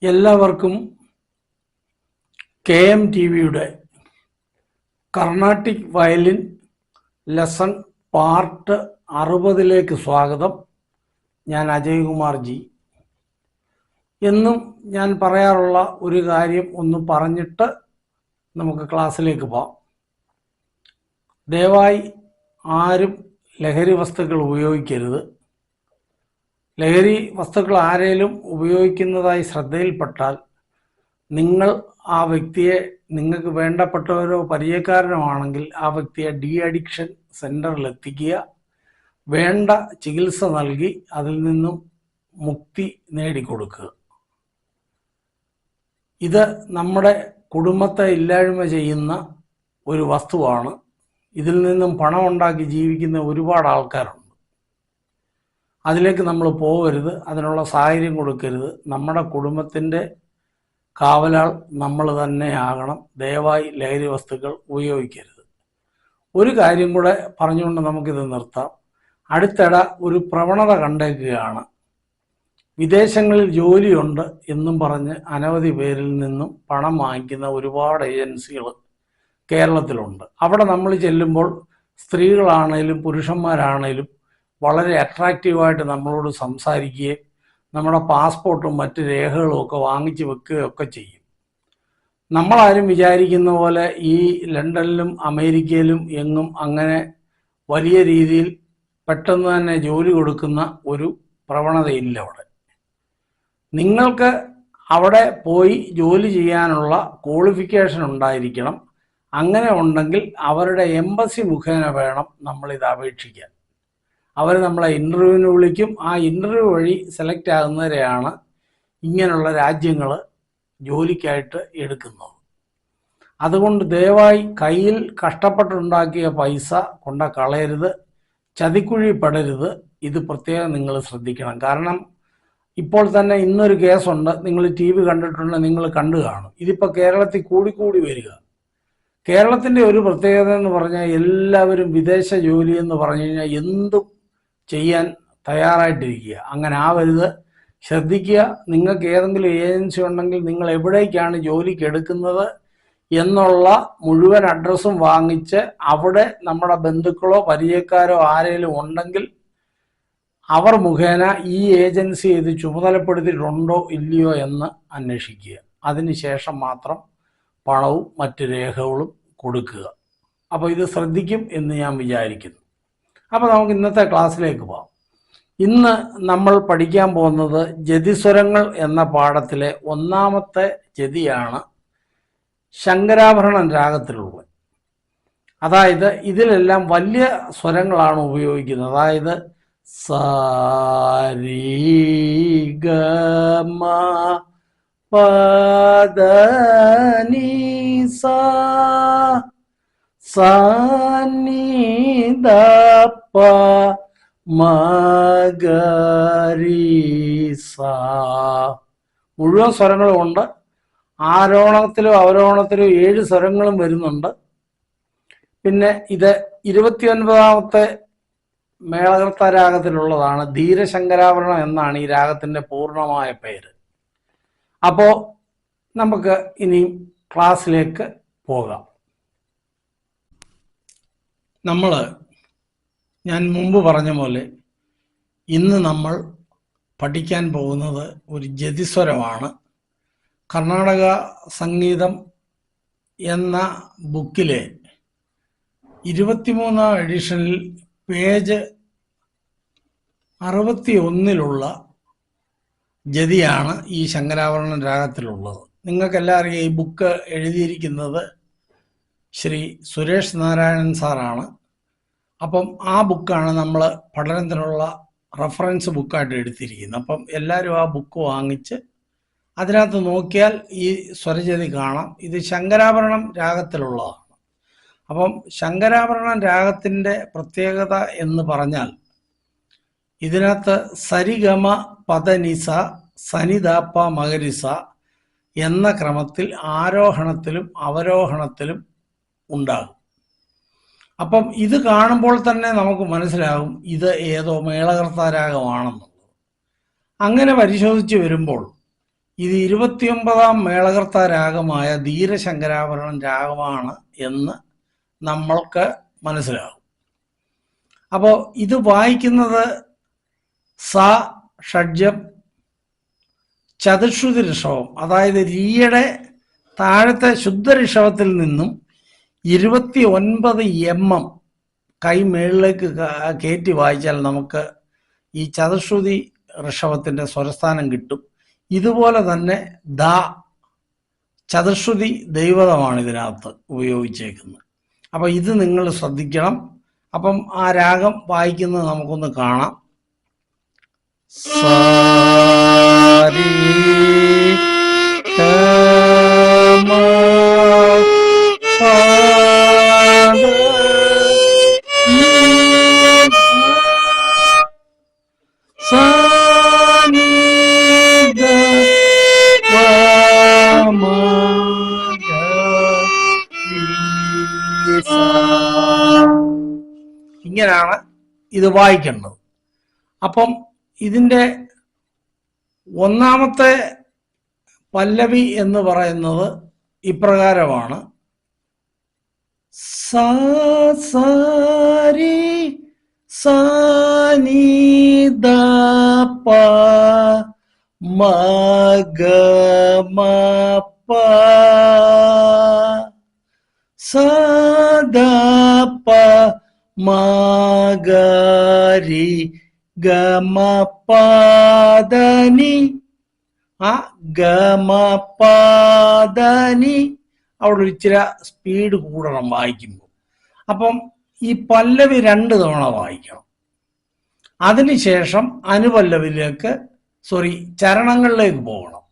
എല്ലാവർക്കും KMTVയുടെ Carnatic violin lesson part 60 സ്വാഗതം. ഞാൻ അജയ് കുമാർ ജി. എന്നും ഞാൻ പറയാറുള്ള ഒരു കാര്യം ഒന്ന് പറഞ്ഞിട്ട് നമുക്ക് ക്ലാസ്സിലേക്ക് പോകാം. ദയവായി ആരും ലഹരി വസ്തുക്കൾ ഉപയോഗിക്കരുത്. ലഹരി വസ്തുക്കൾ ആരെങ്കിലും ഉപയോഗിക്കുന്നതായി ശ്രദ്ധയിൽപ്പെട്ടാൽ നിങ്ങൾ ആ വ്യക്തിയെ, നിങ്ങൾക്ക് വേണ്ടപ്പെട്ടവരോ പരിചയക്കാരനോ ആണെങ്കിൽ ആ വ്യക്തിയെ ഡി അഡിക്ഷൻ സെൻ്ററിൽ എത്തിക്കുക. വേണ്ട ചികിത്സ നൽകി അതിൽ നിന്നും മുക്തി നേടിക്കൊടുക്കുക. ഇത് നമ്മുടെ കുടുംബത്തെ ഇല്ലായ്മ ചെയ്യുന്ന ഒരു വസ്തുവാണ്. ഇതിൽ നിന്നും പണം ഉണ്ടാക്കി ജീവിക്കുന്ന ഒരുപാട് ആൾക്കാരുണ്ട്. അതിലേക്ക് നമ്മൾ പോകരുത്, അതിനുള്ള സാഹചര്യം കൊടുക്കരുത്. നമ്മുടെ കുടുംബത്തിൻ്റെ കാവലാൾ നമ്മൾ തന്നെ ആകണം. ദയവായി ലഹരി വസ്തുക്കൾ ഉപയോഗിക്കരുത്. ഒരു കാര്യം കൂടെ പറഞ്ഞുകൊണ്ട് നമുക്കിത് നിർത്താം. അടുത്തിടെ ഒരു പ്രവണത കണ്ടേക്കുകയാണ്. വിദേശങ്ങളിൽ ജോലിയുണ്ട് എന്നും പറഞ്ഞ് അനവധി പേരിൽ നിന്നും പണം വാങ്ങിക്കുന്ന ഒരുപാട് ഏജൻസികൾ കേരളത്തിലുണ്ട്. അവിടെ നമ്മൾ ചെല്ലുമ്പോൾ സ്ത്രീകളാണേലും പുരുഷന്മാരാണേലും വളരെ അട്രാക്റ്റീവായിട്ട് നമ്മളോട് സംസാരിക്കുകയും നമ്മുടെ പാസ്പോർട്ടും മറ്റ് രേഖകളും ഒക്കെ വാങ്ങിച്ച് വെക്കുകയൊക്കെ ചെയ്യും. നമ്മളാരും വിചാരിക്കുന്ന പോലെ ഈ ലണ്ടനിലും അമേരിക്കയിലും എങ്ങും അങ്ങനെ വലിയ രീതിയിൽ പെട്ടെന്ന് തന്നെ ജോലി കൊടുക്കുന്ന ഒരു പ്രവണതയില്ല അവിടെ. നിങ്ങൾക്ക് അവിടെ പോയി ജോലി ചെയ്യാനുള്ള ക്വാളിഫിക്കേഷൻ ഉണ്ടായിരിക്കണം. അങ്ങനെ ഉണ്ടെങ്കിൽ അവരുടെ എംബസി മുഖേന വേണം നമ്മളിത് അപേക്ഷിക്കാൻ. അവർ നമ്മളെ ഇൻ്റർവ്യൂവിന് വിളിക്കും. ആ ഇൻ്റർവ്യൂ വഴി സെലക്ട് ആകുന്നവരെയാണ് ഇങ്ങനെയുള്ള രാജ്യങ്ങൾ ജോലിക്കായിട്ട് എടുക്കുന്നത്. അതുകൊണ്ട് ദയവായി കയ്യിൽ കഷ്ടപ്പെട്ടുണ്ടാക്കിയ പൈസ കൊണ്ട കളയരുത്, ചതിക്കുഴി പെടരുത്. ഇത് പ്രത്യേകം നിങ്ങൾ ശ്രദ്ധിക്കണം. കാരണം ഇപ്പോൾ തന്നെ ഇന്നൊരു കേസുണ്ട്, നിങ്ങൾ TV കണ്ടിട്ടുണ്ടെങ്കിൽ നിങ്ങൾ കണ്ടു കാണും. ഇതിപ്പോൾ കേരളത്തിൽ കൂടിക്കൂടി വരിക. കേരളത്തിൻ്റെ ഒരു പ്രത്യേകത എന്ന് പറഞ്ഞാൽ എല്ലാവരും വിദേശ ജോലി എന്ന് പറഞ്ഞു കഴിഞ്ഞാൽ എന്തും ചെയ്യാൻ തയ്യാറായിട്ടിരിക്കുക. അങ്ങനെ ആവരുത്, ശ്രദ്ധിക്കുക. നിങ്ങൾക്ക് ഏതെങ്കിലും ഏജൻസി ഉണ്ടെങ്കിൽ നിങ്ങൾ എവിടേക്കാണ് ജോലിക്ക് എടുക്കുന്നത് എന്നുള്ള മുഴുവൻ അഡ്രസ്സും വാങ്ങിച്ച് അവിടെ നമ്മുടെ ബന്ധുക്കളോ പരിചയക്കാരോ ആരെങ്കിലും ഉണ്ടെങ്കിൽ അവർ മുഖേന ഈ ഏജൻസി ഇത് ചുമതലപ്പെടുത്തിയിട്ടുണ്ടോ ഇല്ലയോ എന്ന് അന്വേഷിക്കുക. അതിനുശേഷം മാത്രം പണവും മറ്റ് രേഖകളും കൊടുക്കുക. അപ്പോൾ ഇത് ശ്രദ്ധിക്കും എന്ന് ഞാൻ വിചാരിക്കുന്നു. അപ്പോൾ നമുക്ക് ഇന്നത്തെ ക്ലാസ്സിലേക്ക് പോകാം. ഇന്ന് നമ്മൾ പഠിക്കാൻ പോകുന്നത് ജതിസ്വരങ്ങൾ എന്ന പാഠത്തിലെ ഒന്നാമത്തെ ജതിയാണ് ശങ്കരാഭരണം രാഗത്തിലുള്ളത്. അതായത് ഇതിലെല്ലാം വലിയ സ്വരങ്ങളാണ് ഉപയോഗിക്കുന്നത്. അതായത് സാരി ഗമ പദ നീ സാ സാനി ദ പ മ ഗ രി സാ. മുഴുവൻ സ്വരങ്ങളും ഉണ്ട്. ആരോഹണത്തിലും അവരോഹണത്തിലും 7 സ്വരങ്ങളും വരുന്നുണ്ട്. പിന്നെ ഇത് 29ാമത്തെ മേളകർത്ത രാഗത്തിലുള്ളതാണ്. ധീരശങ്കരാഭരണം എന്നാണ് ഈ രാഗത്തിൻ്റെ പൂർണ്ണമായ പേര്. അപ്പോൾ നമുക്ക് ഇനി ക്ലാസ്സിലേക്ക് പോകാം. ഞാൻ മുമ്പ് പറഞ്ഞ പോലെ ഇന്ന് നമ്മൾ പഠിക്കാൻ പോകുന്നത് ഒരു ജതിസ്വരമാണ്. കർണാടക സംഗീതം എന്ന ബുക്കിലെ 23ാം എഡിഷനിൽ പേജ് 61 ജതിയാണ് ഈ ശങ്കരാഭരണം രാഗത്തിലുള്ളത്. നിങ്ങൾക്കെല്ലാം അറിയാം, ഈ ബുക്ക് എഴുതിയിരിക്കുന്നത് ശ്രീ സുരേഷ് നാരായണൻ സാറാണ്. അപ്പം ആ ബുക്കാണ് നമ്മൾ പഠനത്തിനുള്ള റെഫറൻസ് ബുക്കായിട്ട് എടുത്തിരിക്കുന്നത്. അപ്പം എല്ലാവരും ആ ബുക്ക് വാങ്ങിച്ച് അതിനകത്ത് നോക്കിയാൽ ഈ സ്വരജതി കാണാം. ഇത് ശങ്കരാഭരണം രാഗത്തിലുള്ളതാണ്. അപ്പം ശങ്കരാഭരണം രാഗത്തിൻ്റെ പ്രത്യേകത എന്ന് പറഞ്ഞാൽ ഇതിനകത്ത് സരിഗമ പദനിസ സനിദാപ്പ മകരിസ എന്ന ക്രമത്തിൽ ആരോഹണത്തിലും അവരോഹണത്തിലും ഉണ്ടാകും. അപ്പം ഇത് കാണുമ്പോൾ തന്നെ നമുക്ക് മനസ്സിലാകും ഇത് ഏതോ മേളകർത്താരാഗമാണെന്നുള്ളത്. അങ്ങനെ പരിശോധിച്ച് വരുമ്പോൾ ഇത് 29-ാം മേളകർത്ത രാഗമായ ധീരശങ്കരാഭരണം രാഗമാണ് എന്ന് നമ്മൾക്ക് മനസ്സിലാകും. അപ്പോൾ ഇത് വായിക്കുന്നത് സ ഷഡ്ജം ചതുശ്രുതി ഋഷഭം, അതായത് രീയുടെ താഴത്തെ ശുദ്ധ ഋഷഭത്തിൽ നിന്നും 29 mm കൈ മേളിലേക്ക് കയറ്റി വായിച്ചാൽ നമുക്ക് ഈ ചതുശ്രുതി ഋഷഭത്തിൻ്റെ സ്വരസ്ഥാനം കിട്ടും. ഇതുപോലെ തന്നെ ദ ചതുശ്രുതി ദൈവതമാണ് ഇതിനകത്ത് ഉപയോഗിച്ചേക്കുന്നത്. അപ്പം ഇത് നിങ്ങൾ ശ്രദ്ധിക്കണം. അപ്പം ആ രാഗം വായിക്കുന്നത് നമുക്കൊന്ന് കാണാം. സാരി ഇങ്ങനെയാണ് ഇത് വായിക്കേണ്ടത്. അപ്പം ഇതിൻ്റെ ഒന്നാമത്തെ പല്ലവി എന്ന് പറയുന്നത് ഇപ്രകാരമാണ്. സാ സാരി സാനി ദ പ മ ഗ മ പ സ ദ പ മ ഗ രി ഗ മ പ ദ നി. ആ ഗ മ പ ദ നി അവിടെ ഇച്ചിരി സ്പീഡ് കൂടണം വായിക്കുമ്പോൾ. അപ്പം ഈ പല്ലവി 2 തവണ വായിക്കണം. അതിനുശേഷം അനുപല്ലവിയിലേക്ക് ചരണങ്ങളിലേക്ക് പോകണം.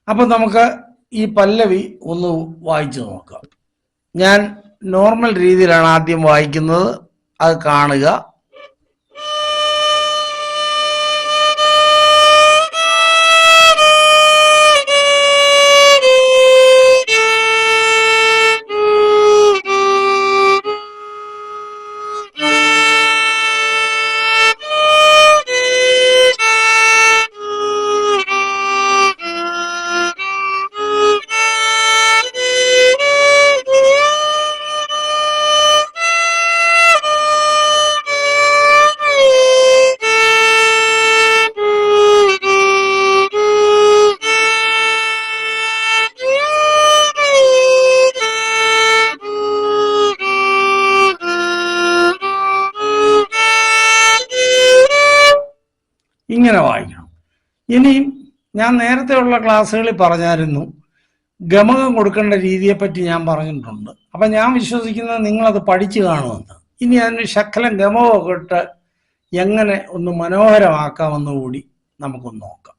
അപ്പം നമുക്ക് ഈ പല്ലവി ഒന്ന് വായിച്ചു നോക്കാം. ഞാൻ നോർമൽ രീതിയിലാണ് ആദ്യം വായിക്കുന്നത്, അത് കാണുക. ഇങ്ങനെ വായിക്കണം. ഇനിയും ഞാൻ നേരത്തെയുള്ള ക്ലാസ്സുകളിൽ പറഞ്ഞായിരുന്നു ഗമകം കൊടുക്കേണ്ട രീതിയെപ്പറ്റി ഞാൻ പറഞ്ഞിട്ടുണ്ട്. അപ്പം ഞാൻ വിശ്വസിക്കുന്നത് നിങ്ങളത് പഠിച്ചു കാണുമെന്ന്. ഇനി അതിന് ശകലം ഗമകമൊക്കെ ഇട്ട് എങ്ങനെ ഒന്ന് മനോഹരമാക്കാമെന്ന് കൂടി നമുക്കൊന്ന് നോക്കാം.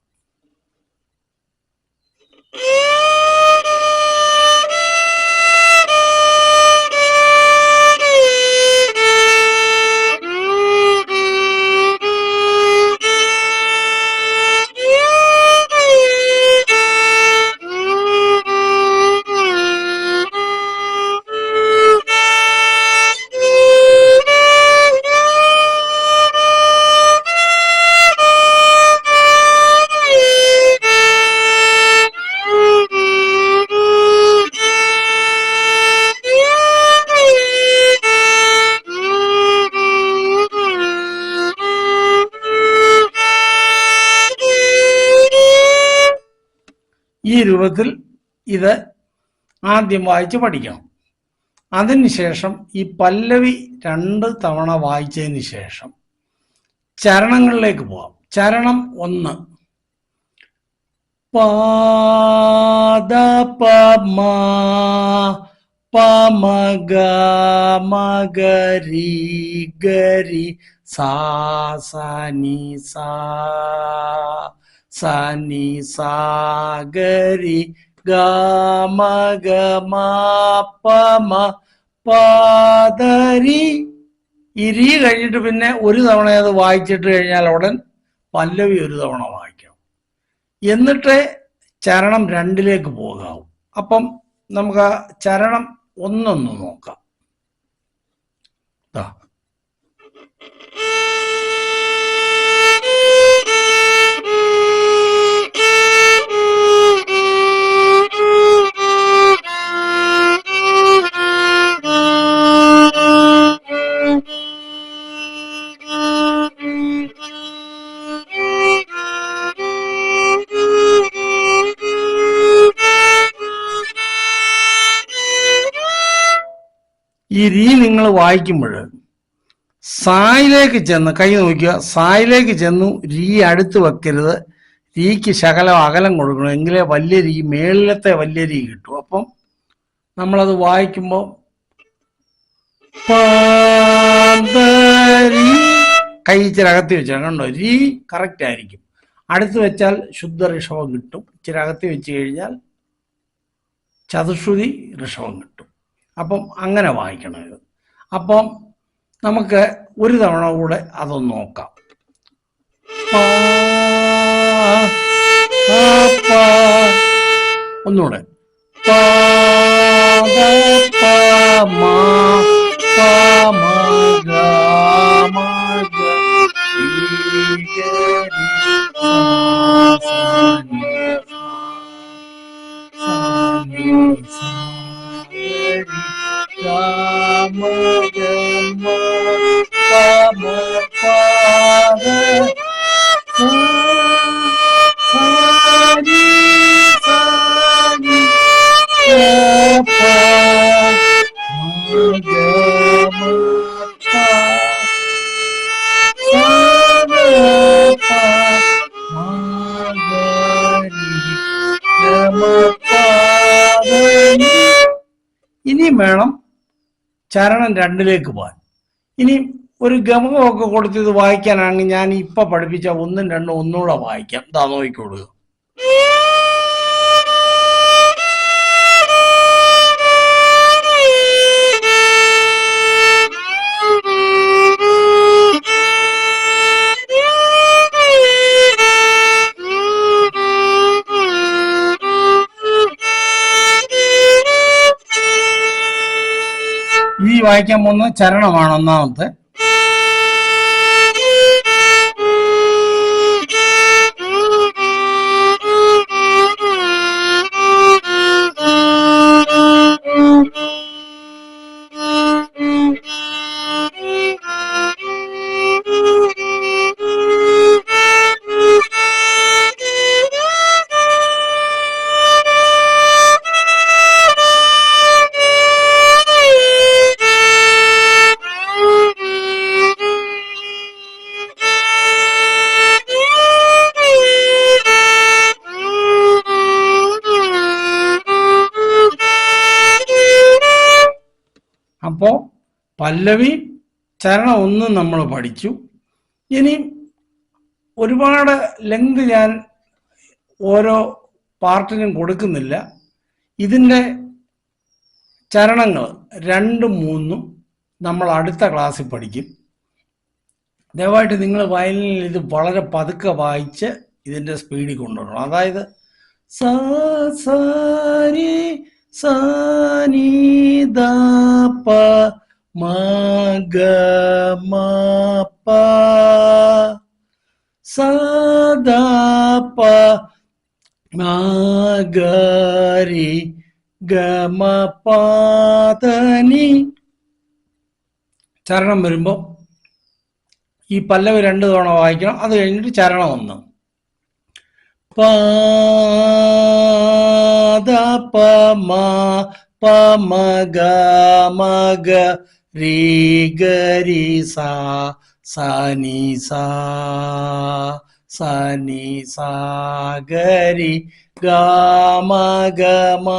ഈ രൂപത്തിൽ ഇത് ആദ്യം വായിച്ച് പഠിക്കണം. അതിനുശേഷം ഈ പല്ലവി 2 തവണ വായിച്ചതിന് ശേഷം ചരണങ്ങളിലേക്ക് പോവാം. ചരണം 1 പാദ പമ പമ ഗ മ ഗരി ഗരി സാ സനി സാ സനി സാ ഗരി ഗ മ ഗ മ പമ പാദരി. ഈ രീ കഴിഞ്ഞിട്ട് പിന്നെ ഒരു തവണ അത് വായിച്ചിട്ട് കഴിഞ്ഞാൽ ഉടൻ പല്ലവി 1 തവണ വായിക്കണം. എന്നിട്ട് ചരണം 2ലേക്ക് പോകാവും. അപ്പം നമുക്ക് ആ ചരണം 1 നോക്കാം. ഈ രീ നിങ്ങൾ വായിക്കുമ്പോൾ സായിലേക്ക് ചെന്ന് കൈ നോക്കുക, സായിലേക്ക് ചെന്നു രീ അടുത്ത് വെക്കരുത്. രീക്ക് ശകലം അകലം കൊടുക്കണം, എങ്കിലേ വലിയ രീ, മേളിലത്തെ വലിയ രീ കിട്ടും. അപ്പം നമ്മളത് വായിക്കുമ്പോൾ കൈ ഇച്ചിരി അകത്തി വെച്ചാൽ കണ്ടോ, രീ കറക്റ്റ് ആയിരിക്കും. അടുത്ത് വെച്ചാൽ ശുദ്ധ ഋഷഭം കിട്ടും, ഇച്ചിരി അകത്തി വെച്ച് കഴിഞ്ഞാൽ ചതുശ്രുതി ഋഷഭം കിട്ടും. അപ്പം അങ്ങനെ വായിക്കണം ഇത്. അപ്പം നമുക്ക് ഒരു തവണ കൂടെ അതൊന്ന് നോക്കാം. ഒന്നുകൂടെ. ഇനിയും വേണം ചരണം 2ലേക്ക് പോകാൻ. ഇനി ഒരു ഗമകമൊക്കെ കൊടുത്ത് ഇത് വായിക്കാനാണെങ്കിൽ ഞാൻ ഇപ്പൊ പഠിപ്പിച്ച 1ഉം 2ഉം ഒന്നുകൂടെ വായിക്കാം. ഇതാ നോക്കിക്കൊടുക്കുക. ഈ വായിക്കാൻ പോകുന്ന ചരണമാണ് ഒന്നാമത്തെ. അപ്പോൾ പല്ലവി ചരണം 1 നമ്മൾ പഠിച്ചു. ഇനി ഒരുപാട് ലെങ്ത് ഞാൻ ഓരോ പാർട്ടിനും കൊടുക്കുന്നില്ല. ഇതിൻ്റെ ചരണങ്ങൾ 2ഉം 3ഉം നമ്മൾ അടുത്ത ക്ലാസ്സിൽ പഠിക്കും. ദയവായിട്ട് നിങ്ങൾ വയലിനിൽ ഇത് വളരെ പതുക്കെ വായിച്ച് ഇതിൻ്റെ സ്പീഡിൽ കൊണ്ടുവരണം. അതായത് സാ സാ രി സാ നീ ദാ പ മ ഗ മ പ സാ ദാ പ മ ഗ രി ഗ മ പ ധ നി. ചരണം വരുമ്പോൾ ഈ പല്ലവി 2 തവണ വായിക്കണം. അത് കഴിഞ്ഞിട്ട് ചരണം 1. പ ദ പ മ പ മ ഗ മ ഗ രി ഗ രി സാ സാ നി സാ സാ നി സാ ഗ രി ഗ മ ഗ മ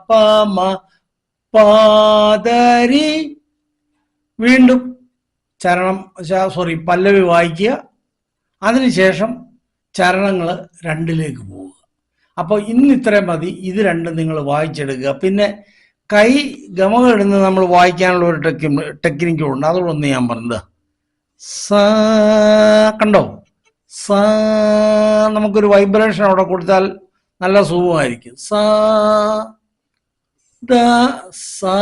പ മ പ ധ രി. വീണ്ടും ചരണം പല്ലവി വായിക്കുക. അതിനുശേഷം ചരണങ്ങൾ 2ലേക്ക് പോവുക. അപ്പോൾ ഇന്ന് ഇത്രയും മതി. ഇത് 2ഉം നിങ്ങൾ വായിച്ചെടുക്കുക. പിന്നെ കൈ ഗമകം ഇടുന്നത് നമ്മൾ വായിക്കാനുള്ള ഒരു ടെക്നിക്കും ഉണ്ട്. അതുകൊണ്ടൊന്ന് ഞാൻ പറഞ്ഞത്. സാ കണ്ടോ, സാ നമുക്കൊരു വൈബ്രേഷൻ അവിടെ കൊടുത്താൽ നല്ല സുഖമായിരിക്കും. സാ ദ സാ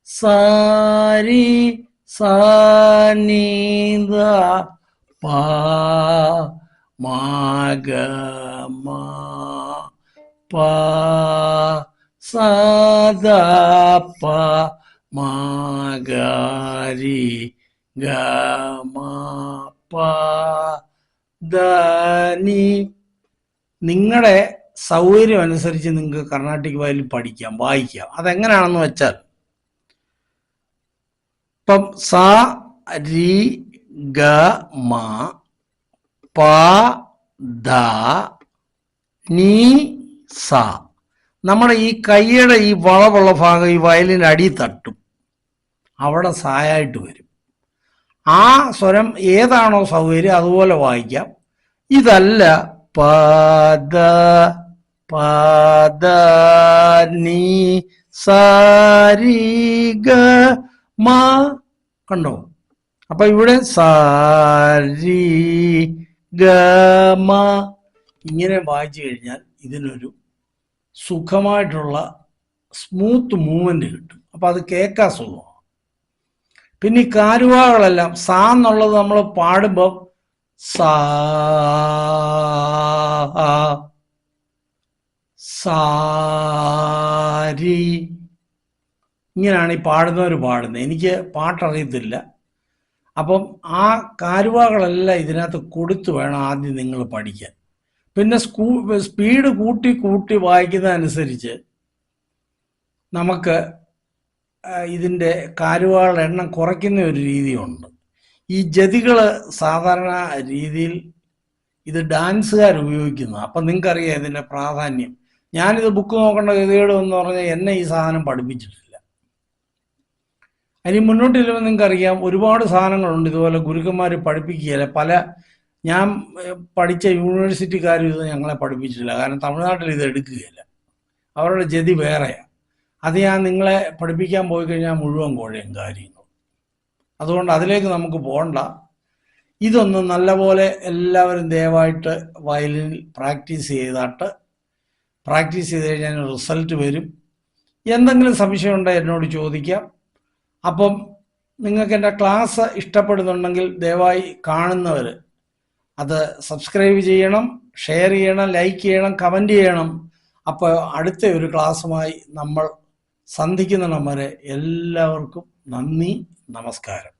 സാ രി സാ നീ ദ പ മ ഗ മ പ സാ ദ പ മ ഗ രി ഗ മ പ ധ നി. നിങ്ങളുടെ സൗകര്യം അനുസരിച്ച് നിങ്ങൾക്ക് കർണാട്ടിക് വയലിൻ പഠിക്കാം, വായിക്കാം. അതെങ്ങനെയാണെന്ന് വെച്ചാൽ ഇപ്പം സ രി ഗ മ പ ദ നീ സ. നമ്മുടെ ഈ കൈയുടെ ഈ വളവുള്ള ഭാഗം ഈ വയലിൻ്റെ അടി തട്ടും, അവിടെ സായായിട്ട് വരും. ആ സ്വരം ഏതാണോ സൗകര്യം അതുപോലെ വായിക്കാം. ഇതല്ല പദ പദ നീ സാരി ഗ മ, കണ്ടോ? അപ്പൊ ഇവിടെ സാരി ഗ മ ഇങ്ങനെ വായിച്ചു കഴിഞ്ഞാൽ ഇതിനൊരു സുഖമായിട്ടുള്ള സ്മൂത്ത് മൂവ്മെന്റ് കിട്ടും. അപ്പൊ അത് കേൾക്കാൻ സുഖമാണ്. പിന്നെ ഈ കാരുവാകളെല്ലാം സാ എന്നുള്ളത് നമ്മൾ പാടുമ്പോൾ സാ സാരി ഇങ്ങനെയാണ് ഈ പാടുന്നവർ പാടുന്നത്. എനിക്ക് പാട്ടറിയത്തില്ല. അപ്പം ആ കാരുവാകളെല്ലാം ഇതിനകത്ത് കൊടുത്തു വേണം ആദ്യം നിങ്ങൾ പഠിക്കാൻ. പിന്നെ സ്പീഡ് കൂട്ടി കൂട്ടി വായിക്കുന്നതനുസരിച്ച് നമുക്ക് ഇതിൻ്റെ കാരുവാകളുടെ എണ്ണം കുറയ്ക്കുന്ന ഒരു രീതിയുണ്ട്. ഈ ജതികൾ സാധാരണ രീതിയിൽ ഇത് ഡാൻസുകാർ ഉപയോഗിക്കുന്നത്. അപ്പം നിങ്ങൾക്കറിയാം ഇതിൻ്റെ പ്രാധാന്യം. ഞാനിത് ബുക്ക് നോക്കേണ്ട ഗതികേട് എന്ന് പറഞ്ഞാൽ എന്നെ ഈ സാധനം പഠിപ്പിച്ചിട്ടില്ല. അതിന് മുന്നോട്ട് ചെല്ലുമ്പോൾ നിങ്ങൾക്കറിയാം ഒരുപാട് സാധനങ്ങളുണ്ട് ഇതുപോലെ ഗുരുക്കന്മാർ പഠിപ്പിക്കുകയില്ല. ഞാൻ പഠിച്ച യൂണിവേഴ്സിറ്റിക്കാരും ഇത് ഞങ്ങളെ പഠിപ്പിച്ചിട്ടില്ല. കാരണം തമിഴ്നാട്ടിൽ ഇത് എടുക്കുകയില്ല, അവരുടെ ജതി വേറെയാണ്. അത് ഞാൻ നിങ്ങളെ പഠിപ്പിക്കാൻ പോയി കഴിഞ്ഞാൽ മുഴുവൻ കുഴയും കാര്യങ്ങൾ. അതുകൊണ്ട് അതിലേക്ക് നമുക്ക് പോകണ്ട. ഇതൊന്ന് നല്ലപോലെ എല്ലാവരും ദയവായിട്ട് വയലിനിൽ പ്രാക്ടീസ് ചെയ്ത് കഴിഞ്ഞാൽ റിസൾട്ട് വരും. എന്തെങ്കിലും സംശയം ഉണ്ടെങ്കിൽ എന്നോട് ചോദിക്കാം. അപ്പം നിങ്ങൾക്ക് എൻ്റെ ക്ലാസ് ഇഷ്ടപ്പെടുന്നുണ്ടെങ്കിൽ ദയവായി കാണുന്നവർ അത് സബ്സ്ക്രൈബ് ചെയ്യണം, ഷെയർ ചെയ്യണം, ലൈക്ക് ചെയ്യണം, കമൻറ്റ് ചെയ്യണം. അപ്പോൾ അടുത്ത ഒരു ക്ലാസ്സുമായി നമ്മൾ സന്ധിക്കുന്നിടം വരെ എല്ലാവർക്കും നന്ദി, നമസ്കാരം.